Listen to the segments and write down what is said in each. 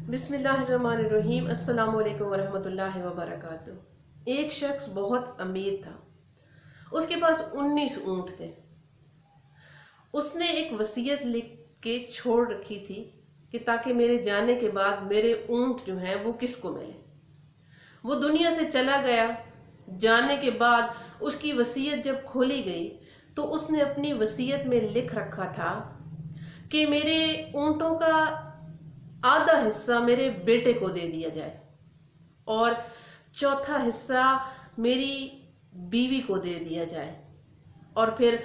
बिस्मिल्लाहिर्रहमानिर्रहीम। अस्सलामु अलैकुम वरहमतुल्लाहि वबरकातुहू। एक शख्स बहुत अमीर था। उसके पास 19 ऊँट थे। उसने एक वसीयत लिख के छोड़ रखी थी कि ताकि मेरे जाने के बाद मेरे ऊँट जो हैं वो किसको मिले। वो दुनिया से चला गया। जाने के बाद उसकी वसीयत जब खोली गई तो उसने अपनी वसीयत में लिख रखा था कि मेरे ऊँटों का आधा हिस्सा मेरे बेटे को दे दिया जाए और चौथा हिस्सा मेरी बीवी को दे दिया जाए और फिर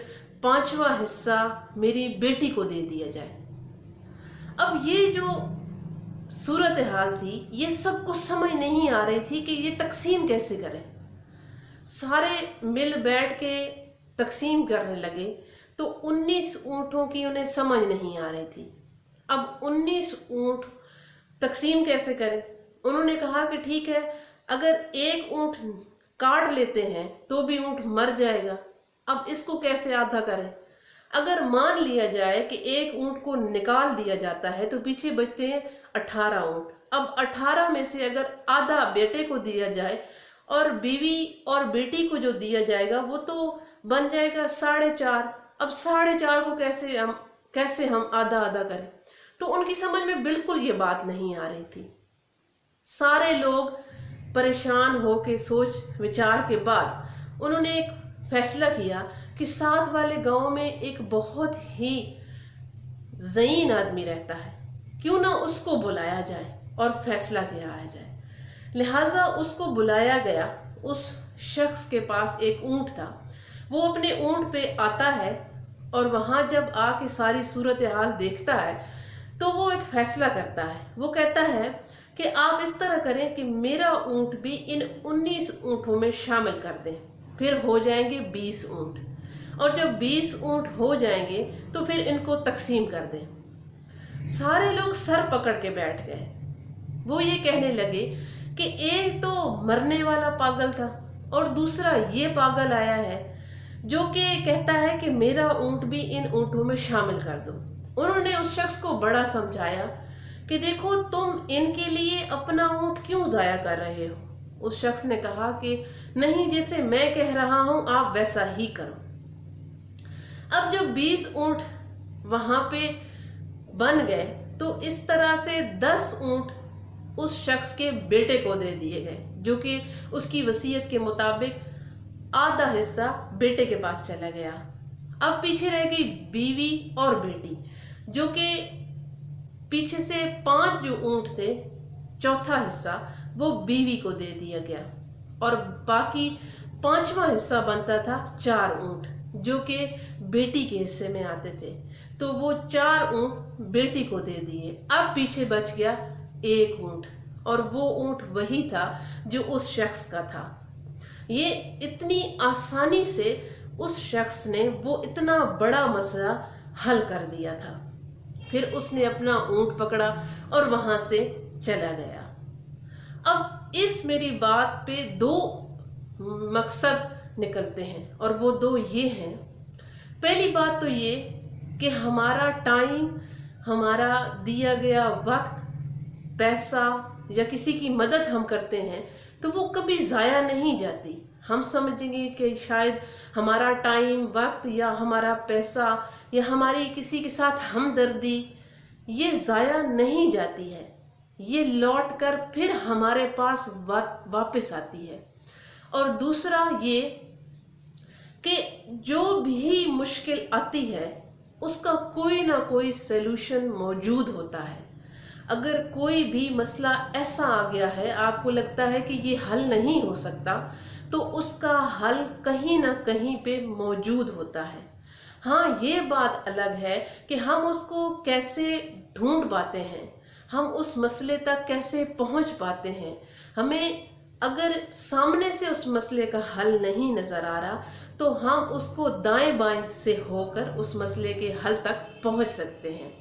पांचवा हिस्सा मेरी बेटी को दे दिया जाए। अब ये जो सूरत हाल थी, ये सबको समझ नहीं आ रही थी कि ये तकसीम कैसे करें। सारे मिल बैठ के तकसीम करने लगे तो 19 ऊँटों की उन्हें समझ नहीं आ रही थी। अब 19 ऊँट तकसीम कैसे करें। उन्होंने कहा कि ठीक है, अगर एक ऊँट काट लेते हैं तो भी ऊँट मर जाएगा। अब इसको कैसे आधा करें। अगर मान लिया जाए कि एक ऊँट को निकाल दिया जाता है तो पीछे बचते हैं 18 ऊँट। अब 18 में से अगर आधा बेटे को दिया जाए और बीवी और बेटी को जो दिया जाएगा वो तो बन जाएगा 4.5। अब 4.5 को कैसे हम आधा आधा करें। तो उनकी समझ में बिल्कुल ये बात नहीं आ रही थी। सारे लोग परेशान होकर सोच विचार के बाद उन्होंने एक फैसला किया कि साथ वाले गांव में एक बहुत ही ज़हीन आदमी रहता है, क्यों ना उसको बुलाया जाए और फैसला किया जाए। लिहाजा उसको बुलाया गया। उस शख्स के पास एक ऊँट था। वो अपने ऊँट पे आता है और वहाँ जब आके सारी सूरत हाल देखता है तो वो एक फैसला करता है। वो कहता है कि आप इस तरह करें कि मेरा ऊँट भी इन 19 ऊँटों में शामिल कर दें, फिर हो जाएंगे 20 ऊँट। और जब 20 ऊँट हो जाएंगे तो फिर इनको तकसीम कर दें। सारे लोग सर पकड़ के बैठ गए। वो ये कहने लगे कि एक तो मरने वाला पागल था और दूसरा ये पागल आया है जो कि कहता है कि मेरा ऊँट भी इन ऊँटों में शामिल कर दो। उन्होंने उस शख्स को बड़ा समझाया कि देखो, तुम इनके लिए अपना ऊँट क्यों ज़ाया कर रहे हो। उस शख्स ने कहा कि नहीं, जैसे मैं कह रहा हूं आप वैसा ही करो। अब जब 20 ऊँट वहां पे बन गए तो इस तरह से 10 ऊँट उस शख्स के बेटे को दे दिए गए, जो कि उसकी वसीयत के मुताबिक आधा हिस्सा बेटे के पास चला गया। अब पीछे रह गई बीवी और बेटी, जो कि पीछे से 5 जो ऊँट थे, चौथा हिस्सा वो बीवी को दे दिया गया और बाकी 5वां हिस्सा बनता था 4 ऊँट जो कि बेटी के हिस्से में आते थे। तो वो 4 ऊँट बेटी को दे दिए। अब पीछे बच गया 1 ऊँट और वो ऊँट वही था जो उस शख्स का था। ये इतनी आसानी से उस शख्स ने वो इतना बड़ा मसला हल कर दिया था। फिर उसने अपना ऊँट पकड़ा और वहां से चला गया। अब इस मेरी बात पे 2 मकसद निकलते हैं और वो 2 ये हैं। पहली बात तो ये कि हमारा टाइम, हमारा दिया गया वक्त, पैसा या किसी की मदद हम करते हैं तो वो कभी ज़ाया नहीं जाती। हम समझेंगे कि शायद हमारा टाइम, वक्त या हमारा पैसा या हमारी किसी के साथ हमदर्दी ये ज़ाया नहीं जाती है, ये लौट कर फिर हमारे पास वापस आती है। और दूसरा ये कि जो भी मुश्किल आती है उसका कोई ना कोई सलूशन मौजूद होता है। अगर कोई भी मसला ऐसा आ गया है, आपको लगता है कि ये हल नहीं हो सकता, तो उसका हल कहीं ना कहीं पे मौजूद होता है। हाँ, ये बात अलग है कि हम उसको कैसे ढूंढ पाते हैं, हम उस मसले तक कैसे पहुंच पाते हैं। हमें अगर सामने से उस मसले का हल नहीं नज़र आ रहा तो हम उसको दाएं बाएं से होकर उस मसले के हल तक पहुंच सकते हैं।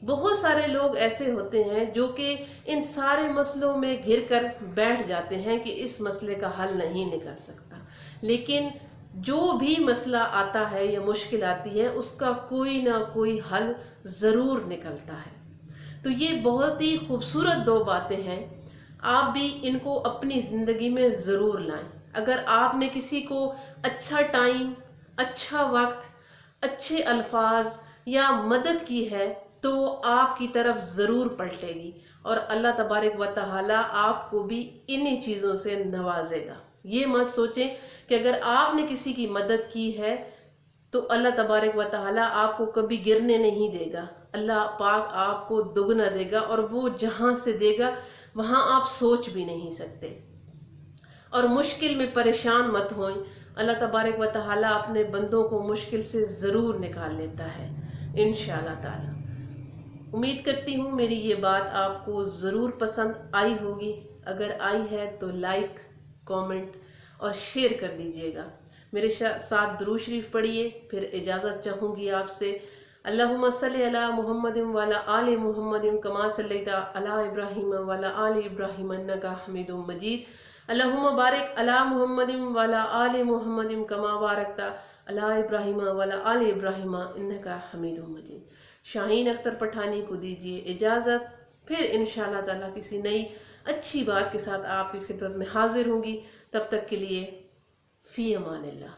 बहुत सारे लोग ऐसे होते हैं जो कि इन सारे मसलों में घिर कर बैठ जाते हैं कि इस मसले का हल नहीं निकल सकता, लेकिन जो भी मसला आता है या मुश्किल आती है उसका कोई ना कोई हल ज़रूर निकलता है। تو یہ بہت ہی خوبصورت 2 باتیں ہیں، آپ بھی ان کو اپنی زندگی میں ضرور لائیں۔ اگر آپ نے کسی کو اچھا ٹائم، اچھا وقت، اچھے الفاظ یا مدد کی ہے تو آپ کی طرف ضرور پلٹے گی، اور اللہ تبارک و تعالیٰ آپ کو بھی انہی چیزوں سے نوازے گا۔ یہ مت سوچیں کہ اگر آپ نے کسی کی مدد کی ہے تو اللہ تبارک و تعالیٰ آپ کو کبھی گرنے نہیں دے گا۔ اللہ پاک آپ کو دگنا دے گا، اور وہ جہاں سے دے گا وہاں آپ سوچ بھی نہیں سکتے۔ اور مشکل میں پریشان مت ہوئیں، اللہ تبارک و تعالیٰ اپنے بندوں کو مشکل سے ضرور نکال لیتا ہے انشاءاللہ تعالیٰ۔ امید کرتی ہوں میری یہ بات آپ کو ضرور پسند آئی ہوگی۔ اگر آئی ہے تو لائک، کامنٹ اور شیئر کر دیجیے گا۔ میرے ساتھ درود شریف پڑھیے، پھر اجازت چاہوں گی آپ سے۔ اللہم صلی علی محمد وعلی آل محمد کما صلیت علی ابراہیم وعلی آل ابراہیم انک حمید مجید۔ اللہم بارک علی محمد وعلی آل محمد کما بارکت علی ابراہیم وعلی آل ابراہیم انک حمید مجید۔ شاہین اختر پٹھانی کو دیجیے اجازت، پھر انشاءاللہ تعالیٰ کسی نئی اچھی بات کے ساتھ آپ کی خدمت میں حاضر ہوں گی۔ تب تک کے لیے فی امان اللہ۔